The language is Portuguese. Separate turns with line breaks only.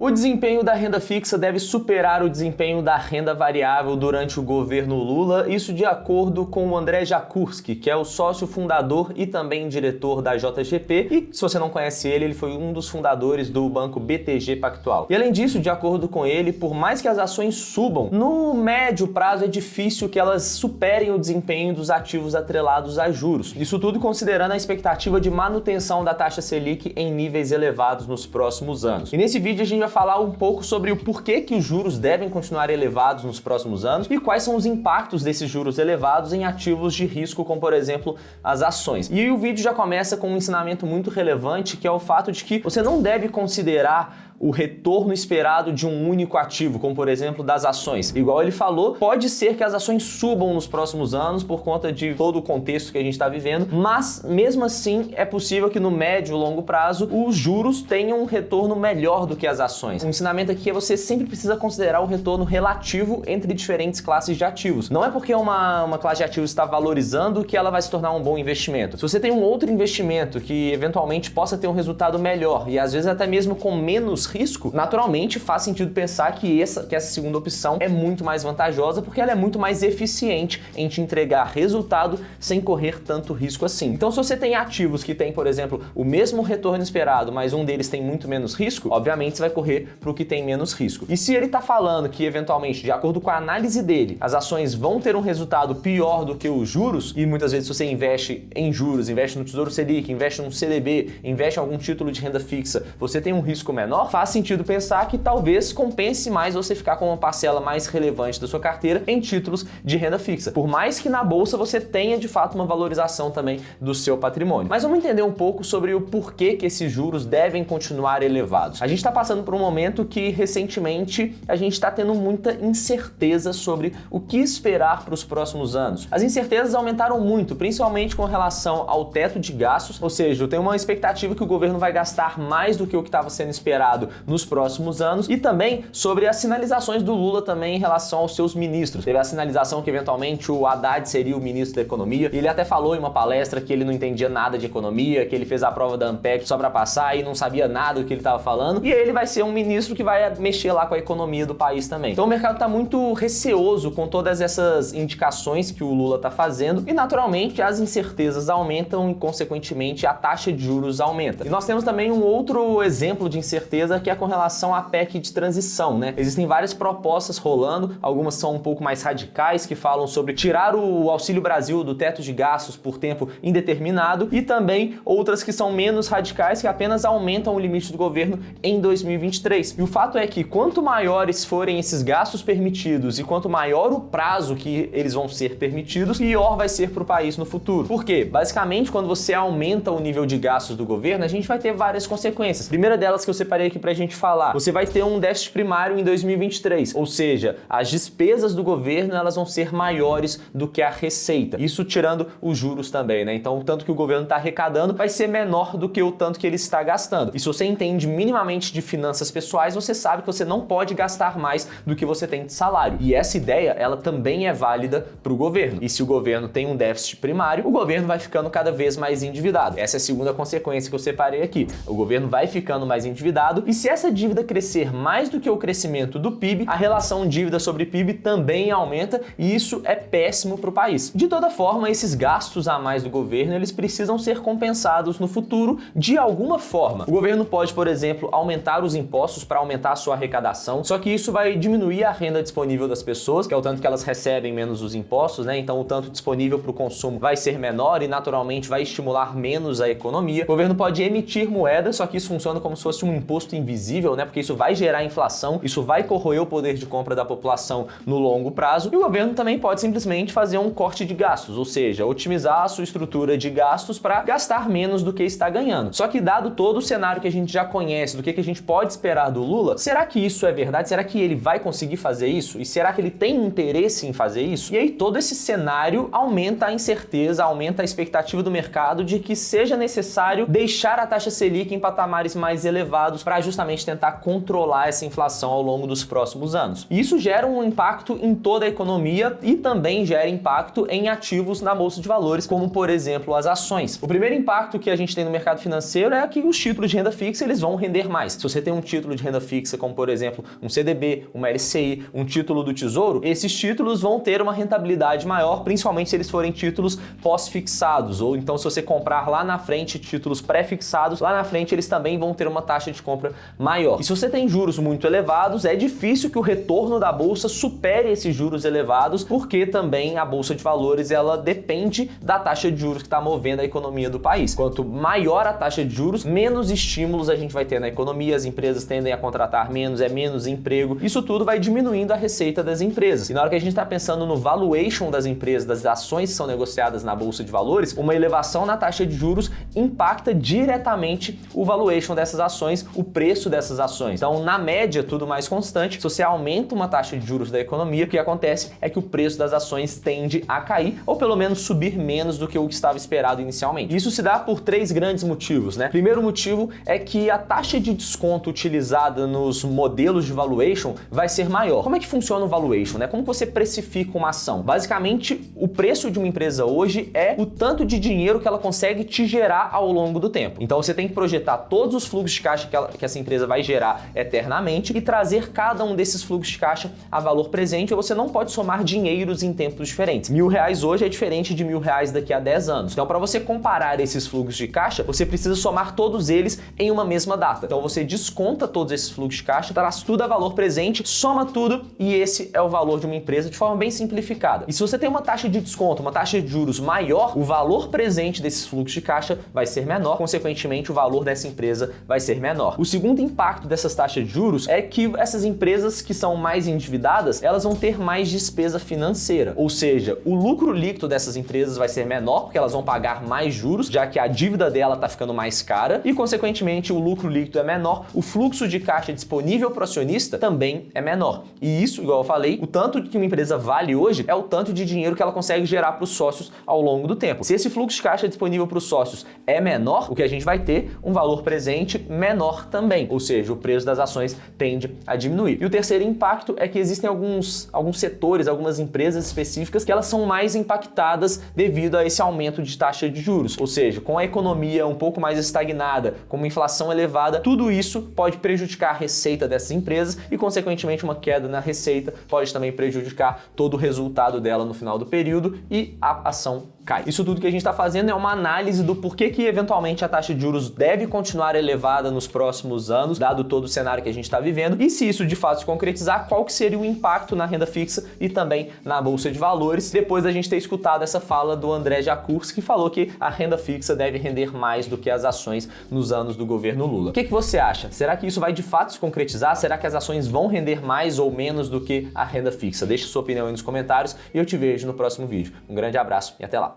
O desempenho da renda fixa deve superar o desempenho da renda variável durante o governo Lula, isso de acordo com o André Jakurski, que é o sócio fundador e também diretor da JGP, e se você não conhece ele foi um dos fundadores do banco BTG Pactual. E além disso, de acordo com ele, por mais que as ações subam, no médio prazo é difícil que elas superem o desempenho dos ativos atrelados a juros. Isso tudo considerando a expectativa de manutenção da taxa Selic em níveis elevados nos próximos anos. E nesse vídeo a gente vai falar um pouco sobre o porquê que os juros devem continuar elevados nos próximos anos e quais são os impactos desses juros elevados em ativos de risco, como por exemplo as ações. E o vídeo já começa com um ensinamento muito relevante, que é o fato de que você não deve considerar o retorno esperado de um único ativo, como por exemplo das ações. Igual ele falou, pode ser que as ações subam nos próximos anos por conta de todo o contexto que a gente está vivendo, mas mesmo assim é possível que no médio e longo prazo os juros tenham um retorno melhor do que as ações. O ensinamento aqui é você sempre precisa considerar o retorno relativo entre diferentes classes de ativos. Não é porque uma classe de ativos está valorizando que ela vai se tornar um bom investimento. Se você tem um outro investimento que eventualmente possa ter um resultado melhor e às vezes até mesmo com menos risco, naturalmente faz sentido pensar que essa segunda opção é muito mais vantajosa porque ela é muito mais eficiente em te entregar resultado sem correr tanto risco assim. Então, se você tem ativos que têm, por exemplo, o mesmo retorno esperado, mas um deles tem muito menos risco, obviamente você vai correr para o que tem menos risco. E se ele está falando que eventualmente, de acordo com a análise dele, as ações vão ter um resultado pior do que os juros, e muitas vezes você investe em juros, investe no Tesouro Selic, investe num CDB, investe em algum título de renda fixa, você tem um risco menor, faz sentido pensar que talvez compense mais você ficar com uma parcela mais relevante da sua carteira em títulos de renda fixa. Por mais que na bolsa você tenha de fato uma valorização também do seu patrimônio. Mas vamos entender um pouco sobre o porquê que esses juros devem continuar elevados. A gente está passando por um momento que recentemente a gente está tendo muita incerteza sobre o que esperar para os próximos anos. As incertezas aumentaram muito, principalmente com relação ao teto de gastos, ou seja, eu tenho uma expectativa que o governo vai gastar mais do que o que estava sendo esperado nos próximos anos, e também sobre as sinalizações do Lula também em relação aos seus ministros. Teve a sinalização que eventualmente o Haddad seria o ministro da Economia, e ele até falou em uma palestra que ele não entendia nada de economia, que ele fez a prova da ANPEC só para passar e não sabia nada do que ele estava falando, e ele vai ser um ministro que vai mexer lá com a economia do país também. Então o mercado está muito receoso com todas essas indicações que o Lula está fazendo, e naturalmente as incertezas aumentam e consequentemente a taxa de juros aumenta. E nós temos também um outro exemplo de incerteza que é com relação à PEC de transição, né? Existem várias propostas rolando, algumas são um pouco mais radicais, que falam sobre tirar o Auxílio Brasil do teto de gastos por tempo indeterminado, e também outras que são menos radicais, que apenas aumentam o limite do governo em 2023. E o fato é que quanto maiores forem esses gastos permitidos e quanto maior o prazo que eles vão ser permitidos, pior vai ser para o país no futuro. Por quê? Basicamente, quando você aumenta o nível de gastos do governo, a gente vai ter várias consequências. A primeira delas que eu separei aqui pra gente falar, você vai ter um déficit primário em 2023, ou seja, as despesas do governo elas vão ser maiores do que a receita, isso tirando os juros também, né? Então o tanto que o governo está arrecadando vai ser menor do que o tanto que ele está gastando. E se você entende minimamente de finanças pessoais, você sabe que você não pode gastar mais do que você tem de salário. E essa ideia, ela também é válida para o governo. E se o governo tem um déficit primário, o governo vai ficando cada vez mais endividado. Essa é a segunda consequência que eu separei aqui. O governo vai ficando mais endividado, e se essa dívida crescer mais do que o crescimento do PIB, a relação dívida sobre PIB também aumenta, e isso é péssimo para o país. De toda forma, esses gastos a mais do governo, eles precisam ser compensados no futuro de alguma forma. O governo pode, por exemplo, aumentar os impostos para aumentar a sua arrecadação, só que isso vai diminuir a renda disponível das pessoas, que é o tanto que elas recebem menos os impostos, né? Então o tanto disponível para o consumo vai ser menor e naturalmente vai estimular menos a economia. O governo pode emitir moeda, só que isso funciona como se fosse um imposto invisível, né? Porque isso vai gerar inflação, isso vai corroer o poder de compra da população no longo prazo, e o governo também pode simplesmente fazer um corte de gastos, ou seja, otimizar a sua estrutura de gastos para gastar menos do que está ganhando. Só que dado todo o cenário que a gente já conhece, do que a gente pode esperar do Lula, será que isso é verdade? Será que ele vai conseguir fazer isso? E será que ele tem interesse em fazer isso? E aí todo esse cenário aumenta a incerteza, aumenta a expectativa do mercado de que seja necessário deixar a taxa Selic em patamares mais elevados para justamente tentar controlar essa inflação ao longo dos próximos anos. E isso gera um impacto em toda a economia e também gera impacto em ativos na bolsa de valores, como por exemplo as ações. O primeiro impacto que a gente tem no mercado financeiro é que os títulos de renda fixa eles vão render mais. Se você tem um título de renda fixa, como por exemplo um CDB, uma LCI, um título do Tesouro, esses títulos vão ter uma rentabilidade maior, principalmente se eles forem títulos pós-fixados, ou então se você comprar lá na frente títulos pré-fixados, lá na frente eles também vão ter uma taxa de compra maior. E se você tem juros muito elevados, é difícil que o retorno da bolsa supere esses juros elevados, porque também a bolsa de valores ela depende da taxa de juros que está movendo a economia do país. Quanto maior a taxa de juros, menos estímulos a gente vai ter na economia, as empresas tendem a contratar menos, é menos emprego. Isso tudo vai diminuindo a receita das empresas. E na hora que a gente está pensando no valuation das empresas, das ações que são negociadas na bolsa de valores, uma elevação na taxa de juros impacta diretamente o valuation dessas ações, o preço dessas ações. Então, na média, tudo mais constante, se você aumenta uma taxa de juros da economia, o que acontece é que o preço das ações tende a cair, ou pelo menos subir menos do que o que estava esperado inicialmente. Isso se dá por três grandes motivos, né? Primeiro motivo é que a taxa de desconto utilizada nos modelos de valuation vai ser maior. Como é que funciona o valuation, né? Como que você precifica uma ação? Basicamente, o preço de uma empresa hoje é o tanto de dinheiro que ela consegue te gerar ao longo do tempo. Então você tem que projetar todos os fluxos de caixa que essa empresa vai gerar eternamente e trazer cada um desses fluxos de caixa a valor presente, ou você não pode somar dinheiros em tempos diferentes. R$1.000 hoje é diferente de R$1.000 daqui a 10 anos. Então, para você comparar esses fluxos de caixa, você precisa somar todos eles em uma mesma data. Então, você desconta todos esses fluxos de caixa, traz tudo a valor presente, soma tudo e esse é o valor de uma empresa de forma bem simplificada. E se você tem uma taxa de desconto, uma taxa de juros maior, o valor presente desses fluxos de caixa vai ser menor, consequentemente, o valor dessa empresa vai ser menor. O segundo impacto dessas taxas de juros é que essas empresas que são mais endividadas, elas vão ter mais despesa financeira, ou seja, o lucro líquido dessas empresas vai ser menor, porque elas vão pagar mais juros, já que a dívida dela está ficando mais cara e, consequentemente, o lucro líquido é menor, o fluxo de caixa disponível para o acionista também é menor. E isso, igual eu falei, o tanto que uma empresa vale hoje é o tanto de dinheiro que ela consegue gerar para os sócios ao longo do tempo. Se esse fluxo de caixa disponível para os sócios é menor, o que a gente vai ter um valor presente menor também, ou seja, o preço das ações tende a diminuir. E o terceiro impacto é que existem alguns setores, algumas empresas específicas que elas são mais impactadas devido a esse aumento de taxa de juros, ou seja, com a economia um pouco mais estagnada, com uma inflação elevada, tudo isso pode prejudicar a receita dessas empresas e, consequentemente, uma queda na receita pode também prejudicar todo o resultado dela no final do período e a ação cai. Isso tudo que a gente está fazendo é uma análise do porquê que eventualmente a taxa de juros deve continuar elevada nos próximos anos, dado todo o cenário que a gente está vivendo, e se isso de fato se concretizar, qual que seria o impacto na renda fixa e também na bolsa de valores, depois da gente ter escutado essa fala do André Jacurs, que falou que a renda fixa deve render mais do que as ações nos anos do governo Lula. O que você acha? Será que isso vai de fato se concretizar? Será que as ações vão render mais ou menos do que a renda fixa? Deixe sua opinião aí nos comentários e eu te vejo no próximo vídeo. Um grande abraço e até lá!